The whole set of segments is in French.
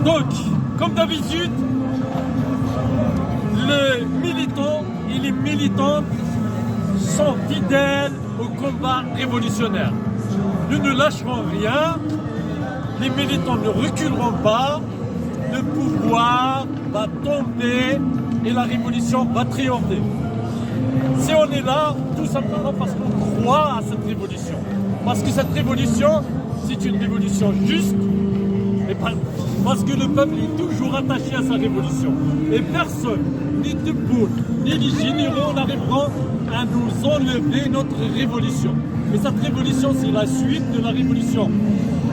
Donc, comme d'habitude, les militants et les militantes sont fidèles au combat révolutionnaire. Nous ne lâcherons rien, les militants ne reculeront pas, le pouvoir va tomber et la révolution va triompher. Si on est là, tout simplement parce qu'on croit à cette révolution. Parce que cette révolution, c'est une révolution juste, et parce que le peuple est toujours attaché à sa révolution. Et personne, ni Tebboune, ni les généraux n'arriveront à nous enlever notre révolution. Et cette révolution, c'est la suite de la révolution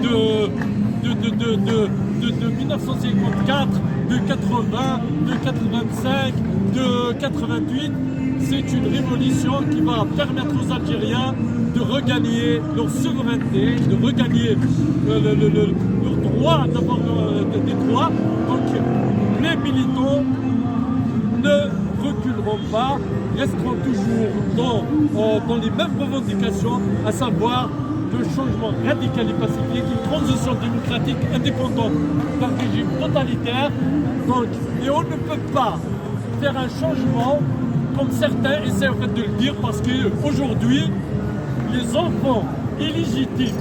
de 1954, de 80, de 85, de 88. C'est une révolution qui va permettre aux Algériens de regagner leur souveraineté, de regagner leur droit, d'avoir des droits. Donc les militants ne reculeront pas, resteront toujours dans les mêmes revendications, à savoir le changement radical et pacifique, une transition démocratique indépendante d'un régime totalitaire. Donc, et on ne peut pas faire un changement comme certains essaient en fait de le dire, parce qu'aujourd'hui, les enfants illégitimes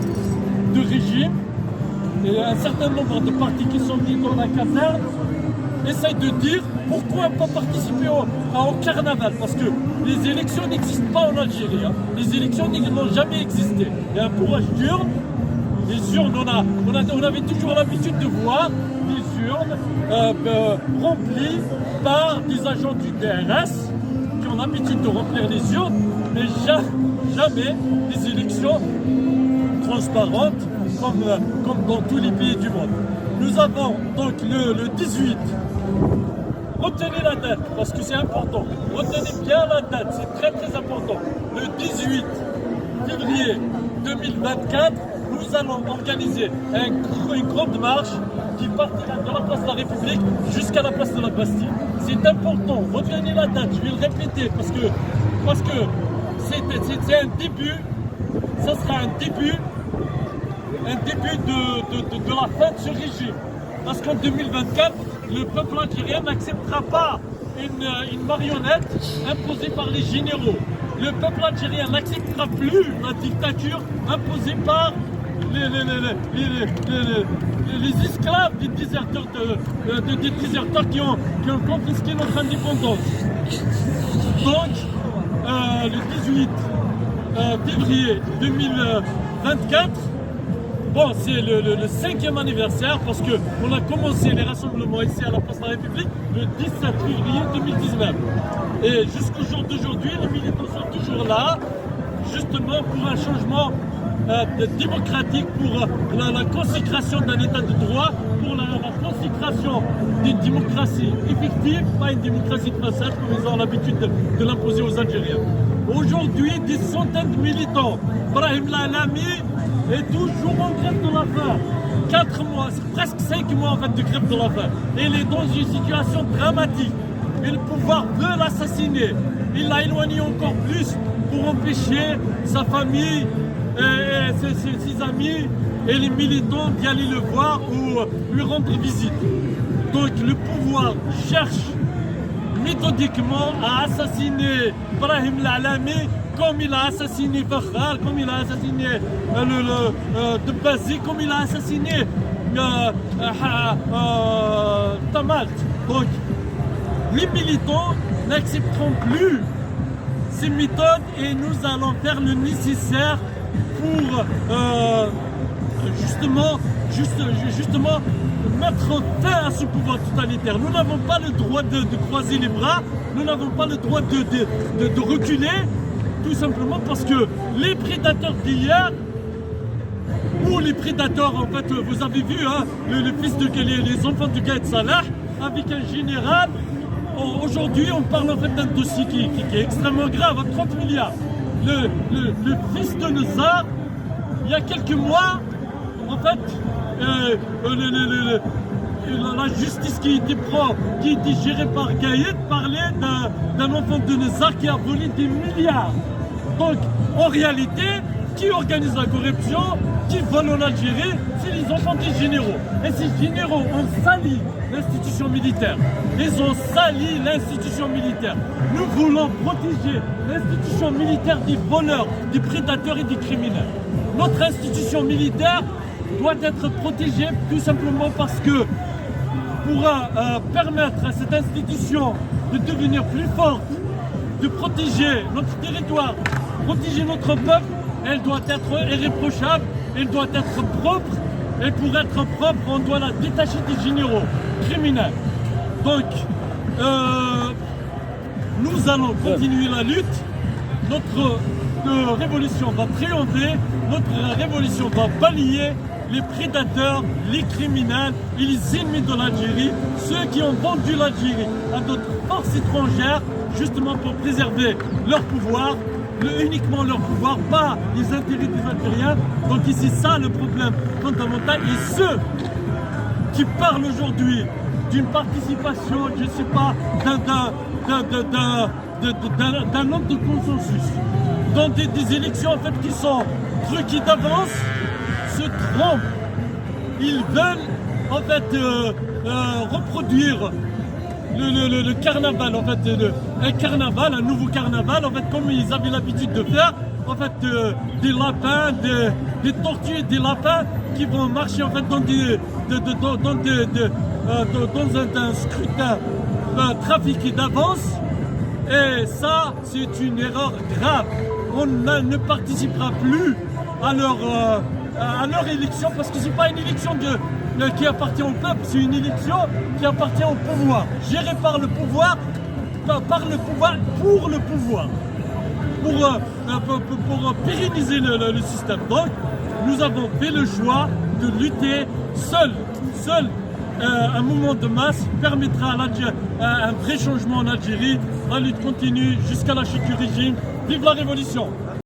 de régime et un certain nombre de partis qui sont mis dans la caserne essayent de dire pourquoi pas participer au carnaval, parce que les élections n'existent pas en Algérie, hein. Les élections n'ont jamais existé. Il y a un bourrage d'urnes, les urnes, on avait toujours l'habitude de voir des urnes remplies par des agents du DRS qui ont l'habitude de remplir les urnes, mais jamais des élections transparentes comme dans tous les pays du monde. Nous avons donc le 18. Retenez la date, parce que c'est important. Retenez bien la date, c'est très très important. Le 18 février 2024, nous allons organiser une grande marche qui partira de la place de la République jusqu'à la place de la Bastille. C'est important, retenez la date, je vais le répéter, parce que c'est un début, ça sera un début de la fin de ce régime. Parce qu'en 2024, le peuple algérien n'acceptera pas une marionnette imposée par les généraux. Le peuple algérien n'acceptera plus la dictature imposée par les esclaves des déserteurs, des déserteurs qui ont confisqué notre indépendance. Donc, le 18 février 2024, bon, c'est le 5e anniversaire, parce qu'on a commencé les rassemblements ici à la place de la République le 17 février 2019. Et jusqu'au jour d'aujourd'hui, les militants sont toujours là, justement pour un changement démocratique, pour la consécration d'un état de droit, pour la consécration d'une démocratie effective, pas une démocratie de façade comme ils ont l'habitude de l'imposer aux Algériens. Aujourd'hui, des centaines de militants, Brahim Lalami est toujours en grève de la faim. 4 mois, c'est presque 5 mois en fait de grève de la faim. Et il est dans une situation dramatique. Et le pouvoir veut l'assassiner. Il l'a éloigné encore plus pour empêcher sa famille, et ses amis et les militants d'y aller le voir ou lui rendre visite. Donc le pouvoir cherche méthodiquement à assassiner Brahim Lalami, comme il a assassiné Fakhar, comme il a assassiné Debbazi, comme il a assassiné Tamalt. Donc les militants n'accepteront plus ces méthodes et nous allons faire le nécessaire pour justement mettre fin à ce pouvoir totalitaire. Nous n'avons pas le droit de croiser les bras, nous n'avons pas le droit de reculer, tout simplement parce que les prédateurs d'hier, ou les prédateurs, en fait, vous avez vu, hein, le fils les enfants de Gaïd Salah, avec un général. Aujourd'hui, on parle en fait d'un dossier qui est extrêmement grave, à 30 milliards. Le fils de Nezar, il y a quelques mois, en fait, la justice qui était gérée par Gaïd parlait d'un enfant de Nezar qui a volé des milliards. Donc, en réalité, qui organise la corruption, qui vole en Algérie, c'est ils ont vendu généraux. Et ces généraux ont sali l'institution militaire. Ils ont sali l'institution militaire. Nous voulons protéger l'institution militaire des voleurs, des prédateurs et des criminels. Notre institution militaire doit être protégée tout simplement parce que pour permettre à cette institution de devenir plus forte, de protéger notre territoire, protéger notre peuple, elle doit être irréprochable, elle doit être propre, et pour être propre, on doit la détacher des généraux criminels. Donc, nous allons continuer la lutte, notre révolution va triompher, notre révolution va balayer les prédateurs, les criminels et les ennemis de l'Algérie, ceux qui ont vendu l'Algérie à d'autres forces étrangères, justement pour préserver leur pouvoir, uniquement leur pouvoir, pas les intérêts des Algériens. Donc ici, ça le problème fondamental. Et ceux qui parlent aujourd'hui d'une participation, je ne sais pas, d'un homme de consensus, dans des élections en fait qui sont truquées d'avance, se trompent. Ils veulent en fait reproduire le carnaval, en fait, un nouveau carnaval, en fait, comme ils avaient l'habitude de faire, en fait, des lapins, des tortues et des lapins qui vont marcher en fait dans un scrutin trafiqué d'avance. Et ça, c'est une erreur grave. On ne participera plus à leur élection parce que c'est pas une élection qui appartient au peuple, c'est une élection qui appartient au pouvoir, gérée par le pouvoir, pour le pouvoir, pour pérenniser le système. Donc, nous avons fait le choix de lutter seul. Un mouvement de masse permettra un vrai changement en Algérie. La lutte continue jusqu'à la chute du régime. Vive la révolution!